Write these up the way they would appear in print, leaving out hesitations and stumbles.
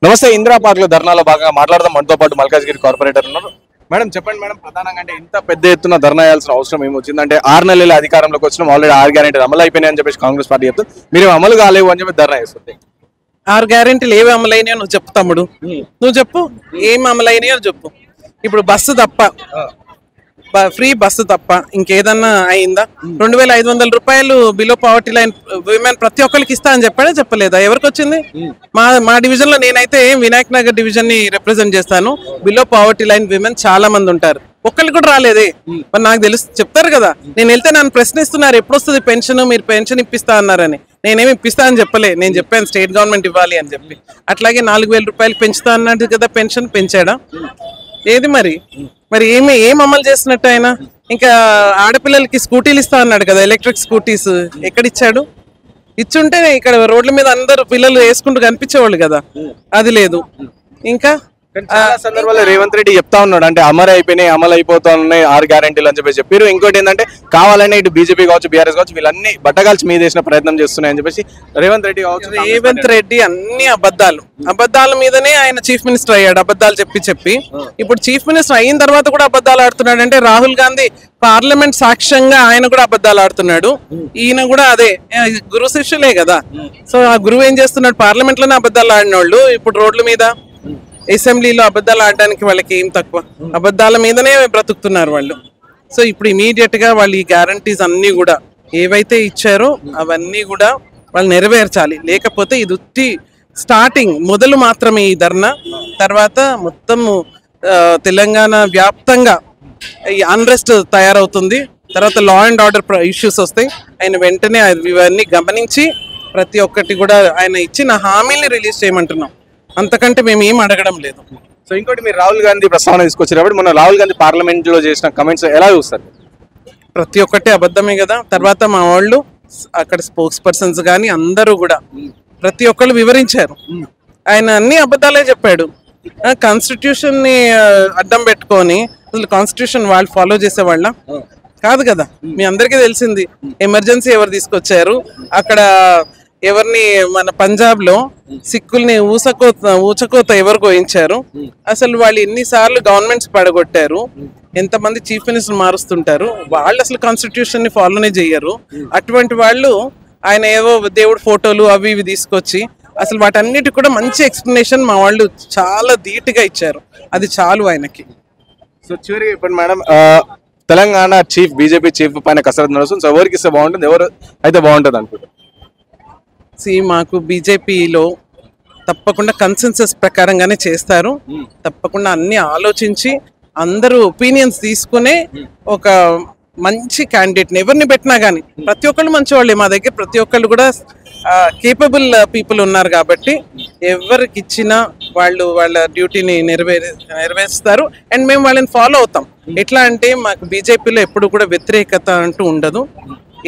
నమస్తే. ఇందిరా పార్క్ లో ధర్నాలో భాగంగా మాట్లాడదాం. మనతో పాటు మల్కాజ్గిరి కార్పొరేటర్ ఉన్నారు. మేడం చెప్పండి మేడం, ప్రధానంగా అంటే ఇంత పెద్ద ఎత్తున ధర్నా చేయాల్సిన అవసరం ఏమొచ్చింది? అంటే 6 నెలల అధికారంలోకి వచ్చినాం, ఆల్రెడీ 6 గ్యారెంటీలు అమలు అయిపోయినాయని చెప్పేసి కాంగ్రెస్ పార్టీ చెప్తుంది. మీరు అమలు కాలేవు అని చెప్పి ధర్నా చేస్తుంది. 6 గ్యారెంటీలు ఏవి అమలైనాయో నువ్వు చెప్పు తమ్ముడు, నువ్వు చెప్పు ఏం అమలైనాయో చెప్పు. ఇప్పుడు బస్సు తప్ప, ఫ్రీ బస్సు తప్ప ఇంకేదన్నా అయిందా? 2500 రూపాయలు బిలో పావర్టీ లైన్ విమెన్ ప్రతి ఒక్కరికి ఇస్తా అని చెప్పాడే, చెప్పలేదా? ఎవరికి వచ్చింది? మా డివిజన్ లో నేనైతే వినాయక్ నగర్ డివిజన్ ని రిప్రజెంట్ చేస్తాను. బిలో పావర్టీ లైన్ విమెన్ చాలా మంది ఉంటారు, ఒక్కరికి కూడా రాలేదే. మరి నాకు తెలుసు, చెప్తారు కదా. నేను వెళ్తే నన్ను ప్రశ్నిస్తున్నారు, ఎప్పుడు వస్తుంది పెన్షన్, మీరు పెన్షన్ ఇప్పిస్తా అన్నారని. నేనేమి ఇప్పిస్తా అని చెప్పలే, నేను చెప్పాను స్టేట్ గవర్నమెంట్ ఇవ్వాలి అని చెప్పి. అట్లాగే 4000 రూపాయలు పెంచుతా అన్నట్టు కదా, పెన్షన్ పెంచాడా? ఏది మరి ఏం అమలు చేసినట్టు ఆయన? ఇంకా ఆడపిల్లలకి స్కూటీలు ఇస్తా అన్నాడు కదా, ఎలక్ట్రిక్ స్కూటీస్ ఎక్కడిచ్చాడు? ఇచ్చుంటే ఇక్కడ రోడ్ల మీద అందరు పిల్లలు వేసుకుంటూ కనిపించేవాళ్ళు కదా, అది లేదు. ఇంకా చాలా సందర్భాల్లో రేవంత్ రెడ్డి చెప్తా ఉన్నాడు, అంటే అమలు అయిపోయినాయి, అమలు అయిపోతా ఉన్నాయి 6 గ్యారెంటీలు అని చెప్పేసి చెప్పారు. ఇంకోటి ఏంటంటే కావాలనే ఇటు బీజేపీ కావచ్చు, బీఆర్ఎస్ కావచ్చు, వీళ్ళన్ని బట్టగాల్చి మీద వేసిన ప్రయత్నం చేస్తున్నాయని చెప్పేసి రేవంత్ రెడ్డి కావచ్చు. రేవంత్ రెడ్డి అన్ని అబద్ధాల మీదనే ఆయన చీఫ్ మినిస్టర్ అయ్యాడు, అబద్ధాలు చెప్పి. ఇప్పుడు చీఫ్ మినిస్టర్ అయిన తర్వాత కూడా అబద్ధాలు ఆడుతున్నాడు. అంటే రాహుల్ గాంధీ పార్లమెంట్ సాక్ష్యంగా ఆయన కూడా అబద్ధాలు ఆడుతున్నాడు. ఈయన కూడా అదే, గురు శిష్యులే కదా. సో ఆ గురువు ఏం చేస్తున్నాడు? పార్లమెంట్ లోనే అబద్ధాలు ఆడిన వాళ్ళు ఇప్పుడు రోడ్ల మీద, అసెంబ్లీలో అబద్ధాలు ఆడడానికి వాళ్ళకి ఏం తక్కువ? అబద్ధాల మీదనే బ్రతుకుతున్నారు వాళ్ళు. సో ఇప్పుడు ఇమీడియట్ గా వాళ్ళు ఈ గ్యారంటీస్ అన్ని కూడా ఏవైతే ఇచ్చారో అవన్నీ కూడా వాళ్ళు నెరవేర్చాలి. లేకపోతే ఇది ఉత్తి స్టార్టింగ్, మొదలు మాత్రమే ఈ ధర్నా. తర్వాత మొత్తము తెలంగాణ వ్యాప్తంగా ఈ అన్రెస్ట్ తయారవుతుంది. తర్వాత లా అండ్ ఆర్డర్ ఇష్యూస్ వస్తాయి. ఆయన వెంటనే ఇవన్నీ గమనించి ప్రతి ఒక్కటి కూడా ఆయన ఇచ్చిన హామీని రిలీజ్ చేయమంటున్నాం. అంతకంటే మేము ఏం అడగడం లేదు. సో ఇంకోటి, మీరు రాహుల్ గాంధీ ప్రస్తావన తీసుకొచ్చారు కాబట్టి మొన్న రాహుల్ గాంధీ పార్లమెంట్ లో చేసిన కమెంట్స్ ఎలా చూస్తారు? ప్రతి ఒక్కటి అబద్ధమే కదా. తర్వాత మా వాళ్ళు అక్కడ స్పోక్స్ పర్సన్స్ కానీ అందరూ కూడా ప్రతి ఒక్కళ్ళు వివరించారు. ఆయన అన్ని అబద్ధాలే చెప్పాడు. కాన్స్టిట్యూషన్ ని అడ్డం పెట్టుకొని, అసలు కాన్స్టిట్యూషన్ వాళ్ళు ఫాలో చేసేవాళ్ళ కాదు కదా. మీ అందరికీ తెలిసింది ఎమర్జెన్సీ ఎవరు తీసుకొచ్చారు అక్కడ, ఎవరిని మన పంజాబ్ లో సిక్కుల్ని ఊచకోత ఎవరు కోయించారు, అసలు వాళ్ళు ఎన్నిసార్లు గవర్నమెంట్స్ పడగొట్టారు, ఎంతమంది చీఫ్ మినిస్టర్ మారుస్తుంటారు, వాళ్ళు అసలు కాన్స్టిట్యూషన్ ని ఫాలోనే చెయ్యరు. అటువంటి వాళ్ళు ఆయన ఏవో దేవుడు ఫోటోలు అవి ఇవి తీసుకొచ్చి అసలు వాటన్నిటి కూడా మంచి ఎక్స్ప్లెనేషన్ మా వాళ్ళు చాలా ధీటుగా ఇచ్చారు. అది చాలు ఆయనకి. సో చివరికి చెప్పండి madam, Telangana chief, BJP chief పైన కసరత్తు నడుస్తుంది. సో ఎవరికి ఇస్తే బాగుంటుంది, ఎవరు అయితే బాగుంటుంది అనుకుంటారు? మాకు బీజేపీలో తప్పకుండా కన్సెన్సస్ ప్రకారంగానే చేస్తారు. తప్పకుండా అన్ని ఆలోచించి అందరూ ఒపీనియన్స్ తీసుకునే ఒక మంచి క్యాండిడేట్ని ఎవరిని పెట్టినా కానీ, ప్రతి ఒక్కళ్ళు మంచి వాళ్ళే మా దగ్గర, ప్రతి ఒక్కళ్ళు కూడా కేపబుల్ పీపుల్ ఉన్నారు కాబట్టి ఎవరికి ఇచ్చినా వాళ్ళు వాళ్ళ డ్యూటీని నెరవేరుస్తారు. అండ్ మేము వాళ్ళని ఫాలో అవుతాం. ఎట్లా అంటే మాకు బీజేపీలో ఎప్పుడు కూడా వ్యతిరేకత అంటూ ఉండదు.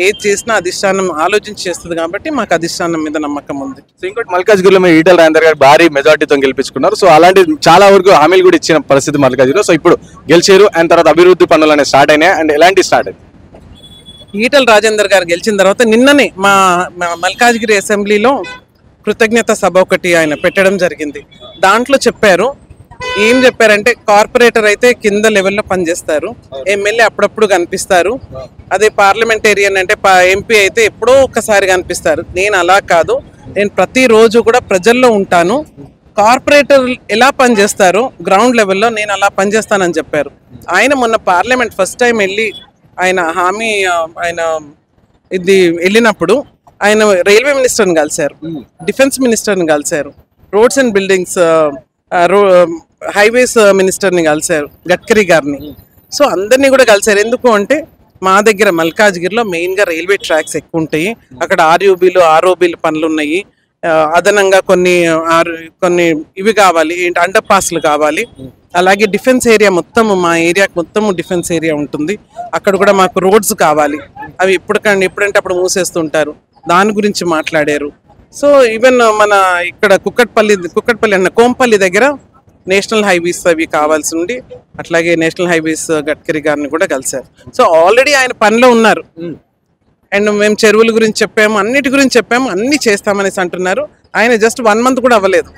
ఏది చేసినా అధిష్టానం ఆలోచించి చేస్తుంది కాబట్టి మాకు అధిష్టానం మీద నమ్మకం ఉంది. సో ఇంకోటి, మల్కాజ్గిరిలో మీరు ఈటల రాజేందర్ గారు భారీ మెజార్టీతో గెలిపించుకున్నారు. సో అలాంటి చాలా వరకు హామీలు కూడా ఇచ్చిన పరిస్థితి మల్కాజ్గిరిలో. సో ఇప్పుడు గెలిచారు, అండ్ తర్వాత అభివృద్ధి పనులు అనేవి స్టార్ట్ అయినాయి. అండ్ ఎలాంటి స్టార్ట్ అయింది? ఈటల రాజేందర్ గారు గెలిచిన తర్వాత నిన్ననే మా మల్కాజ్గిరి అసెంబ్లీలో కృతజ్ఞత సభ ఒకటి ఆయన పెట్టడం జరిగింది. దాంట్లో ఏం చెప్పారంటే, కార్పొరేటర్ అయితే కింద లెవెల్లో పనిచేస్తారు, ఎమ్మెల్యే అప్పుడప్పుడు కనిపిస్తారు, అదే పార్లమెంటేరియన్ అంటే ఎంపీ అయితే ఎప్పుడో ఒక్కసారి కనిపిస్తారు. నేను అలా కాదు, నేను ప్రతిరోజు కూడా ప్రజల్లో ఉంటాను, కార్పొరేటర్ ఎలా పనిచేస్తారో గ్రౌండ్ లెవెల్లో నేను అలా పనిచేస్తానని చెప్పారు. ఆయన మొన్న పార్లమెంట్ ఫస్ట్ టైం వెళ్ళి ఆయన ఇది వెళ్ళినప్పుడు ఆయన రైల్వే మినిస్టర్ని కలిశారు, డిఫెన్స్ మినిస్టర్ని కలిశారు, రోడ్స్ అండ్ బిల్డింగ్స్ హైవేస్ మినిస్టర్ని కలిశారు, గడ్కరీ గారిని. సో అందరినీ కూడా కలిశారు. ఎందుకు అంటే మా దగ్గర మల్కాజ్గిరిలో మెయిన్గా రైల్వే ట్రాక్స్ ఎక్కువ ఉంటాయి, అక్కడ ఆర్ఓబీలు పనులు ఉన్నాయి, అదనంగా కొన్ని ఇవి కావాలి, అండర్ పాస్లు కావాలి. అలాగే డిఫెన్స్ ఏరియా మొత్తం, మా ఏరియాకి మొత్తం డిఫెన్స్ ఏరియా ఉంటుంది, అక్కడ కూడా మాకు రోడ్స్ కావాలి. అవి ఎప్పుడంటే అప్పుడు మూసేస్తుంటారు, దాని గురించి మాట్లాడారు. సో ఈవెన్ మన ఇక్కడ కుక్కట్పల్లి అన్న కోంపల్లి దగ్గర నేషనల్ హైవేస్ అవి కావాల్సి ఉండి, అట్లాగే నేషనల్ హైవేస్ గడ్కరీ గారిని కూడా కలిశారు. సో ఆల్రెడీ ఆయన పనిలో ఉన్నారు. అండ్ మేము చెరువుల గురించి చెప్పాము, అన్నిటి గురించి చెప్పాము, అన్ని చేస్తామనేసి అంటున్నారు. ఆయన జస్ట్ 1 month కూడా అవ్వలేదు.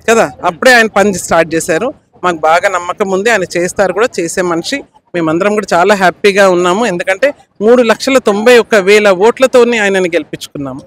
కదా, అప్పుడే ఆయన పని స్టార్ట్ చేశారు. మాకు బాగా నమ్మకం ఉంది, ఆయన చేస్తారు కూడా, చేసే మనిషి. మేమందరం కూడా చాలా హ్యాపీగా ఉన్నాము, ఎందుకంటే 3,91,000 ఓట్లతోని ఆయనని గెలిపించుకున్నాము.